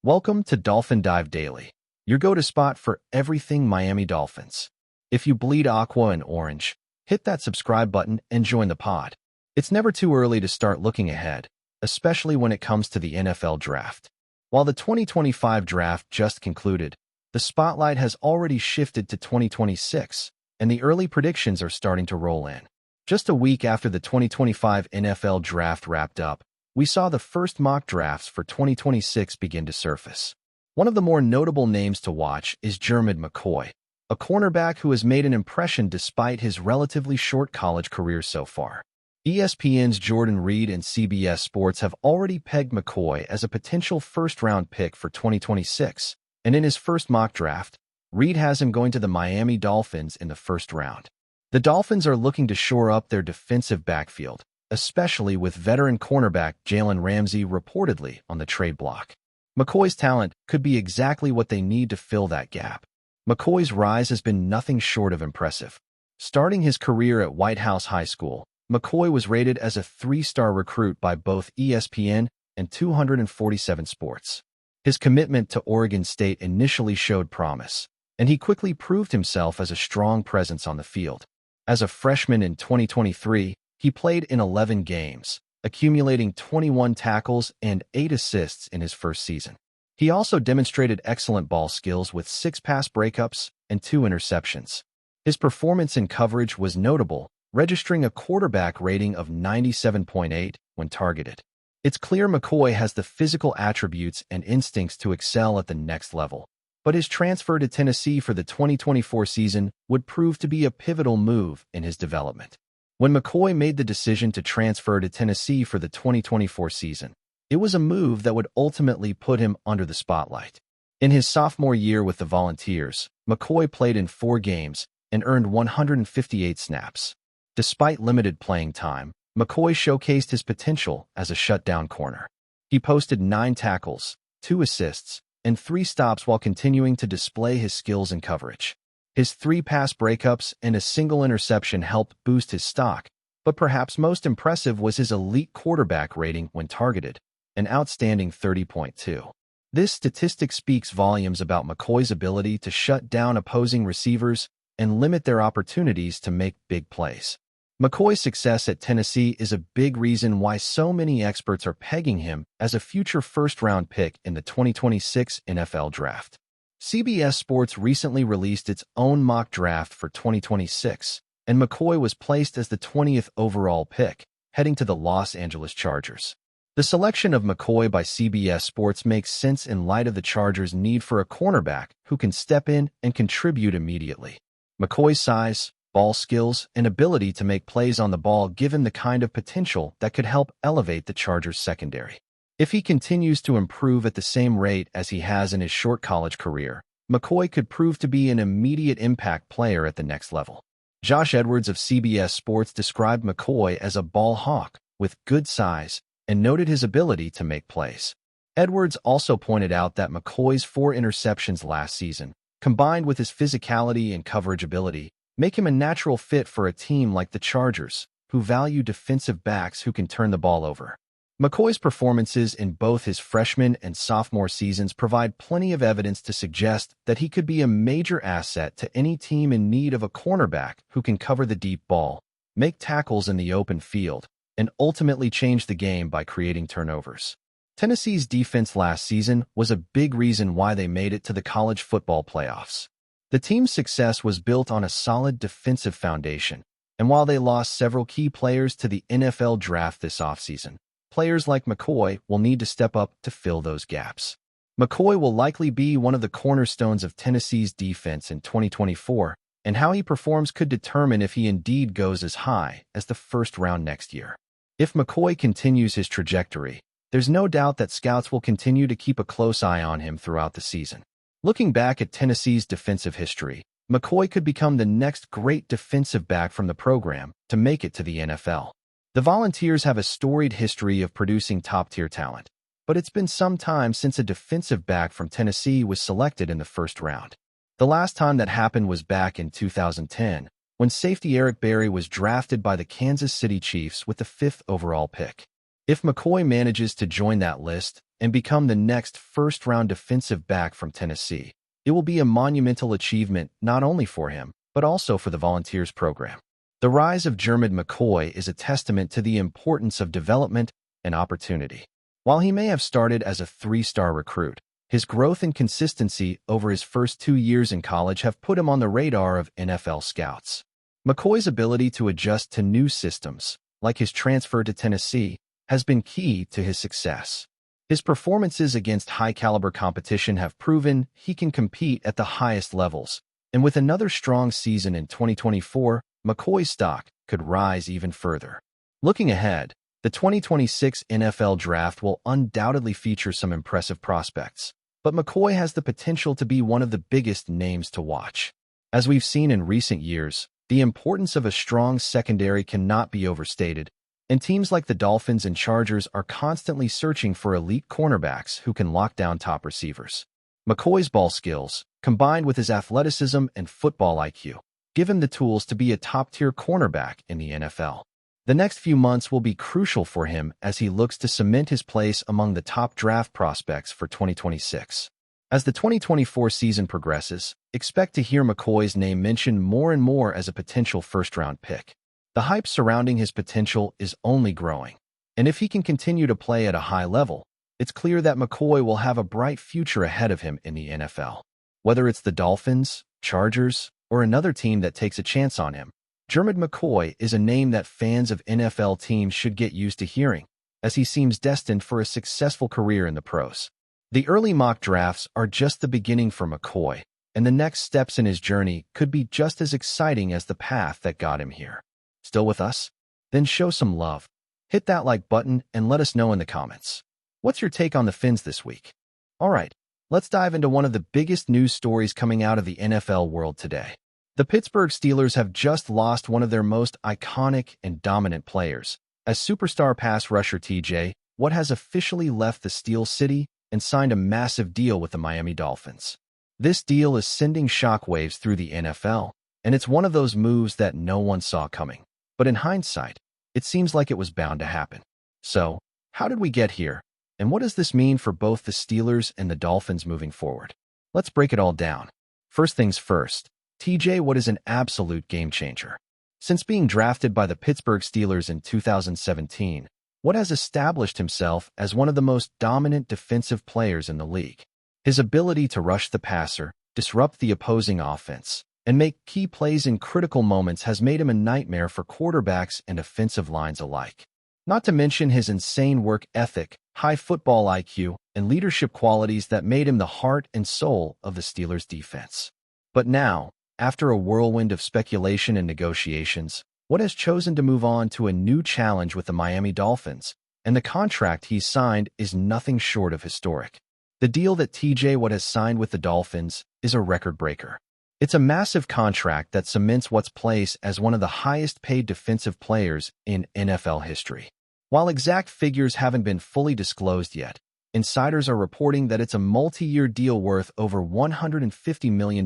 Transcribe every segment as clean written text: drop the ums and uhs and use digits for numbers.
Welcome to Dolphin Dive Daily, your go-to spot for everything Miami Dolphins. If you bleed aqua and orange, hit that subscribe button and join the pod. It's never too early to start looking ahead, especially when it comes to the NFL draft. While the 2025 draft just concluded, the spotlight has already shifted to 2026, and the early predictions are starting to roll in. Just a week after the 2025 NFL draft wrapped up, we saw the first mock drafts for 2026 begin to surface. One of the more notable names to watch is Jermid McCoy, a cornerback who has made an impression despite his relatively short college career so far. ESPN's Jordan Reed and CBS Sports have already pegged McCoy as a potential first-round pick for 2026, and in his first mock draft, Reed has him going to the Miami Dolphins in the first round. The Dolphins are looking to shore up their defensive backfield, especially with veteran cornerback Jalen Ramsey reportedly on the trade block. McCoy's talent could be exactly what they need to fill that gap. McCoy's rise has been nothing short of impressive. Starting his career at White House High School, McCoy was rated as a 3-star recruit by both ESPN and 247 Sports. His commitment to Oregon State initially showed promise, and he quickly proved himself as a strong presence on the field. As a freshman in 2023, he played in 11 games, accumulating 21 tackles and 8 assists in his first season. He also demonstrated excellent ball skills with 6 pass breakups and 2 interceptions. His performance in coverage was notable, registering a quarterback rating of 97.8 when targeted. It's clear McCoy has the physical attributes and instincts to excel at the next level, but his transfer to Tennessee for the 2024 season would prove to be a pivotal move in his development. When McCoy made the decision to transfer to Tennessee for the 2024 season, it was a move that would ultimately put him under the spotlight. In his sophomore year with the Volunteers, McCoy played in 4 games and earned 158 snaps. Despite limited playing time, McCoy showcased his potential as a shutdown corner. He posted 9 tackles, 2 assists, and 3 stops while continuing to display his skills in coverage. His 3 pass breakups and a single interception helped boost his stock, but perhaps most impressive was his elite quarterback rating when targeted, an outstanding 30.2. This statistic speaks volumes about McCoy's ability to shut down opposing receivers and limit their opportunities to make big plays. McCoy's success at Tennessee is a big reason why so many experts are pegging him as a future first-round pick in the 2026 NFL Draft. CBS Sports recently released its own mock draft for 2026, and McCoy was placed as the 20th overall pick, heading to the Los Angeles Chargers. The selection of McCoy by CBS Sports makes sense in light of the Chargers' need for a cornerback who can step in and contribute immediately. McCoy's size, ball skills, and ability to make plays on the ball give him the kind of potential that could help elevate the Chargers' secondary. If he continues to improve at the same rate as he has in his short college career, McCoy could prove to be an immediate impact player at the next level. Josh Edwards of CBS Sports described McCoy as a ball hawk with good size and noted his ability to make plays. Edwards also pointed out that McCoy's 4 interceptions last season, combined with his physicality and coverage ability, make him a natural fit for a team like the Chargers, who value defensive backs who can turn the ball over. McCoy's performances in both his freshman and sophomore seasons provide plenty of evidence to suggest that he could be a major asset to any team in need of a cornerback who can cover the deep ball, make tackles in the open field, and ultimately change the game by creating turnovers. Tennessee's defense last season was a big reason why they made it to the college football playoffs. The team's success was built on a solid defensive foundation, and while they lost several key players to the NFL draft this offseason, players like McCoy will need to step up to fill those gaps. McCoy will likely be one of the cornerstones of Tennessee's defense in 2024, and how he performs could determine if he indeed goes as high as the first round next year. If McCoy continues his trajectory, there's no doubt that scouts will continue to keep a close eye on him throughout the season. Looking back at Tennessee's defensive history, McCoy could become the next great defensive back from the program to make it to the NFL. The Volunteers have a storied history of producing top-tier talent, but it's been some time since a defensive back from Tennessee was selected in the first round. The last time that happened was back in 2010, when safety Eric Berry was drafted by the Kansas City Chiefs with the 5th overall pick. If McCoy manages to join that list, and become the next first-round defensive back from Tennessee. It will be a monumental achievement not only for him, but also for the Volunteers program. The rise of Jermid McCoy is a testament to the importance of development and opportunity. While he may have started as a three-star recruit, his growth and consistency over his first 2 years in college have put him on the radar of NFL scouts. McCoy's ability to adjust to new systems, like his transfer to Tennessee, has been key to his success. His performances against high-caliber competition have proven he can compete at the highest levels, and with another strong season in 2024, McCoy's stock could rise even further. Looking ahead, the 2026 NFL Draft will undoubtedly feature some impressive prospects, but McCoy has the potential to be one of the biggest names to watch. As we've seen in recent years, the importance of a strong secondary cannot be overstated, and teams like the Dolphins and Chargers are constantly searching for elite cornerbacks who can lock down top receivers. McCoy's ball skills, combined with his athleticism and football IQ, give him the tools to be a top-tier cornerback in the NFL. The next few months will be crucial for him as he looks to cement his place among the top draft prospects for 2026. As the 2024 season progresses, expect to hear McCoy's name mentioned more and more as a potential first-round pick. The hype surrounding his potential is only growing, and if he can continue to play at a high level, it's clear that McCoy will have a bright future ahead of him in the NFL. Whether it's the Dolphins, Chargers, or another team that takes a chance on him, Jermid McCoy is a name that fans of NFL teams should get used to hearing, as he seems destined for a successful career in the pros. The early mock drafts are just the beginning for McCoy, and the next steps in his journey could be just as exciting as the path that got him here. Still with us? Then show some love. Hit that like button and let us know in the comments. What's your take on the Fins this week? All right, let's dive into one of the biggest news stories coming out of the NFL world today. The Pittsburgh Steelers have just lost one of their most iconic and dominant players, as superstar pass rusher TJ Watt has officially left the Steel City and signed a massive deal with the Miami Dolphins. This deal is sending shockwaves through the NFL, and it's one of those moves that no one saw coming. But in hindsight, it seems like it was bound to happen. So, how did we get here? And what does this mean for both the Steelers and the Dolphins moving forward? Let's break it all down. First things first, TJ Watt is an absolute game-changer. Since being drafted by the Pittsburgh Steelers in 2017, Watt has established himself as one of the most dominant defensive players in the league. His ability to rush the passer, disrupt the opposing offense, and make key plays in critical moments has made him a nightmare for quarterbacks and offensive lines alike. Not to mention his insane work ethic, high football IQ, and leadership qualities that made him the heart and soul of the Steelers' defense. But now, after a whirlwind of speculation and negotiations, Watt has chosen to move on to a new challenge with the Miami Dolphins, and the contract he's signed is nothing short of historic. The deal that TJ Watt has signed with the Dolphins is a record breaker. It's a massive contract that cements Watt's place as one of the highest-paid defensive players in NFL history. While exact figures haven't been fully disclosed yet, insiders are reporting that it's a multi-year deal worth over $150 million,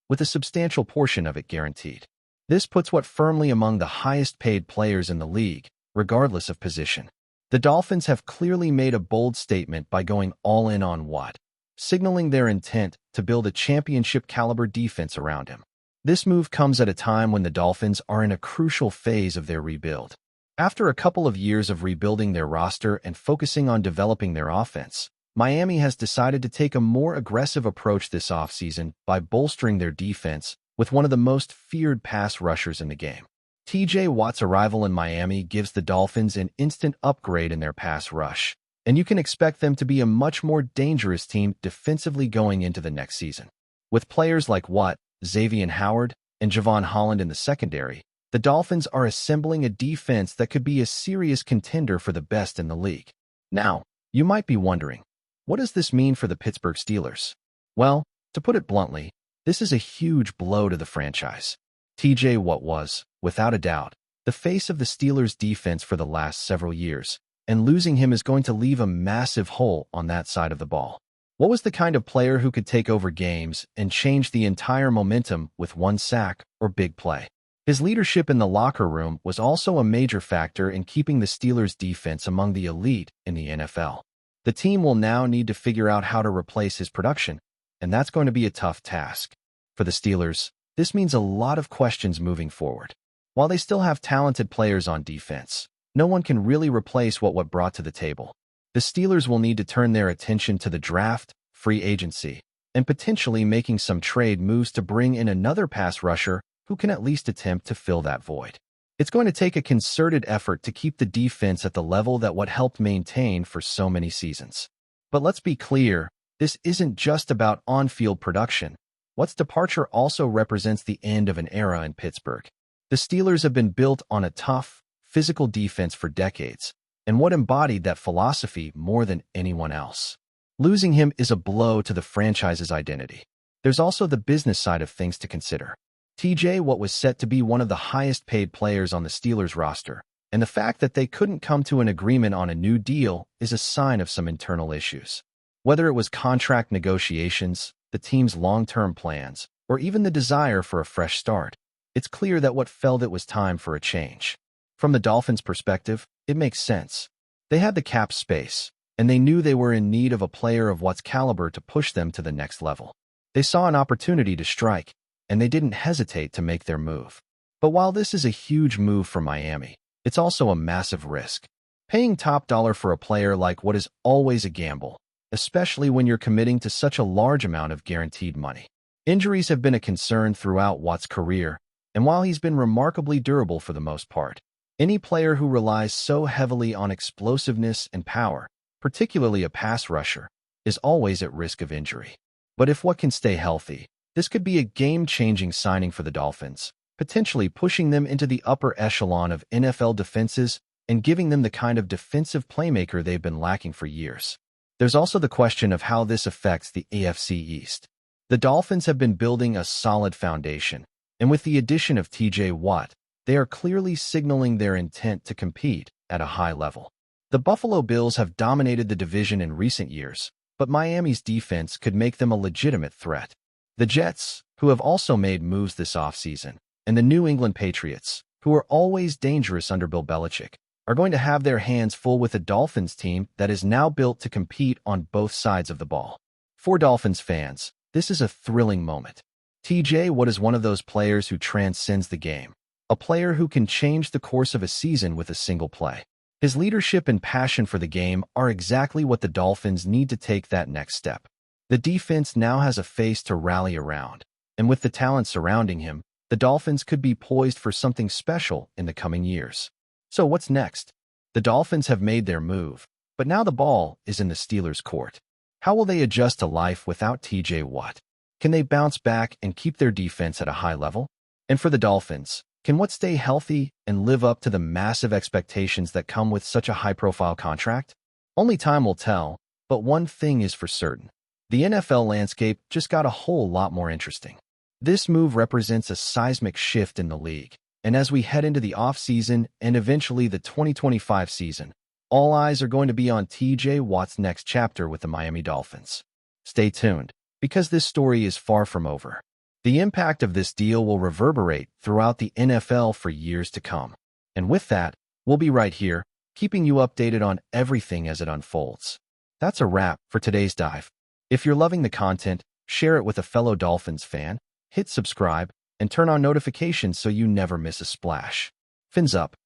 with a substantial portion of it guaranteed. This puts Watt firmly among the highest-paid players in the league, regardless of position. The Dolphins have clearly made a bold statement by going all in on Watt, signaling their intent to build a championship-caliber defense around him. This move comes at a time when the Dolphins are in a crucial phase of their rebuild. After a couple of years of rebuilding their roster and focusing on developing their offense, Miami has decided to take a more aggressive approach this offseason by bolstering their defense with one of the most feared pass rushers in the game. TJ Watt's arrival in Miami gives the Dolphins an instant upgrade in their pass rush, and you can expect them to be a much more dangerous team defensively going into the next season. With players like Watt, Xavier Howard, and Javon Holland in the secondary, the Dolphins are assembling a defense that could be a serious contender for the best in the league. Now, you might be wondering, what does this mean for the Pittsburgh Steelers? Well, to put it bluntly, this is a huge blow to the franchise. TJ Watt was, without a doubt, the face of the Steelers' defense for the last several years, and losing him is going to leave a massive hole on that side of the ball. Watt was the kind of player who could take over games and change the entire momentum with one sack or big play. His leadership in the locker room was also a major factor in keeping the Steelers' defense among the elite in the NFL. The team will now need to figure out how to replace his production, and that's going to be a tough task. For the Steelers, this means a lot of questions moving forward. While they still have talented players on defense, no one can really replace what brought to the table. The Steelers will need to turn their attention to the draft, free agency, and potentially making some trade moves to bring in another pass rusher who can at least attempt to fill that void. It's going to take a concerted effort to keep the defense at the level that what helped maintain for so many seasons. But let's be clear, this isn't just about on-field production. What's departure also represents the end of an era in Pittsburgh. The Steelers have been built on a tough, physical defense for decades, and what embodied that philosophy more than anyone else. Losing him is a blow to the franchise's identity. There's also the business side of things to consider. TJ Watt was set to be one of the highest-paid players on the Steelers roster, and the fact that they couldn't come to an agreement on a new deal is a sign of some internal issues. Whether it was contract negotiations, the team's long-term plans, or even the desire for a fresh start, it's clear that Watt felt it was time for a change. From the Dolphins' perspective, it makes sense. They had the cap space, and they knew they were in need of a player of Watt's caliber to push them to the next level. They saw an opportunity to strike, and they didn't hesitate to make their move. But while this is a huge move for Miami, it's also a massive risk. Paying top dollar for a player like Watt is always a gamble, especially when you're committing to such a large amount of guaranteed money. Injuries have been a concern throughout Watt's career, and while he's been remarkably durable for the most part, any player who relies so heavily on explosiveness and power, particularly a pass rusher, is always at risk of injury. But if Watt can stay healthy, this could be a game-changing signing for the Dolphins, potentially pushing them into the upper echelon of NFL defenses and giving them the kind of defensive playmaker they've been lacking for years. There's also the question of how this affects the AFC East. The Dolphins have been building a solid foundation, and with the addition of TJ Watt, they are clearly signaling their intent to compete at a high level. The Buffalo Bills have dominated the division in recent years, but Miami's defense could make them a legitimate threat. The Jets, who have also made moves this offseason, and the New England Patriots, who are always dangerous under Bill Belichick, are going to have their hands full with a Dolphins team that is now built to compete on both sides of the ball. For Dolphins fans, this is a thrilling moment. TJ Watt is one of those players who transcends the game, a player who can change the course of a season with a single play. His leadership and passion for the game are exactly what the Dolphins need to take that next step. The defense now has a face to rally around, and with the talent surrounding him, the Dolphins could be poised for something special in the coming years. So what's next? The Dolphins have made their move, but now the ball is in the Steelers' court. How will they adjust to life without TJ Watt? Can they bounce back and keep their defense at a high level? And for the Dolphins, can Watt stay healthy and live up to the massive expectations that come with such a high-profile contract? Only time will tell, but one thing is for certain. The NFL landscape just got a whole lot more interesting. This move represents a seismic shift in the league, and as we head into the offseason and eventually the 2025 season, all eyes are going to be on TJ Watt's next chapter with the Miami Dolphins. Stay tuned, because this story is far from over. The impact of this deal will reverberate throughout the NFL for years to come. And with that, we'll be right here, keeping you updated on everything as it unfolds. That's a wrap for today's dive. If you're loving the content, share it with a fellow Dolphins fan, hit subscribe, and turn on notifications so you never miss a splash. Fins up.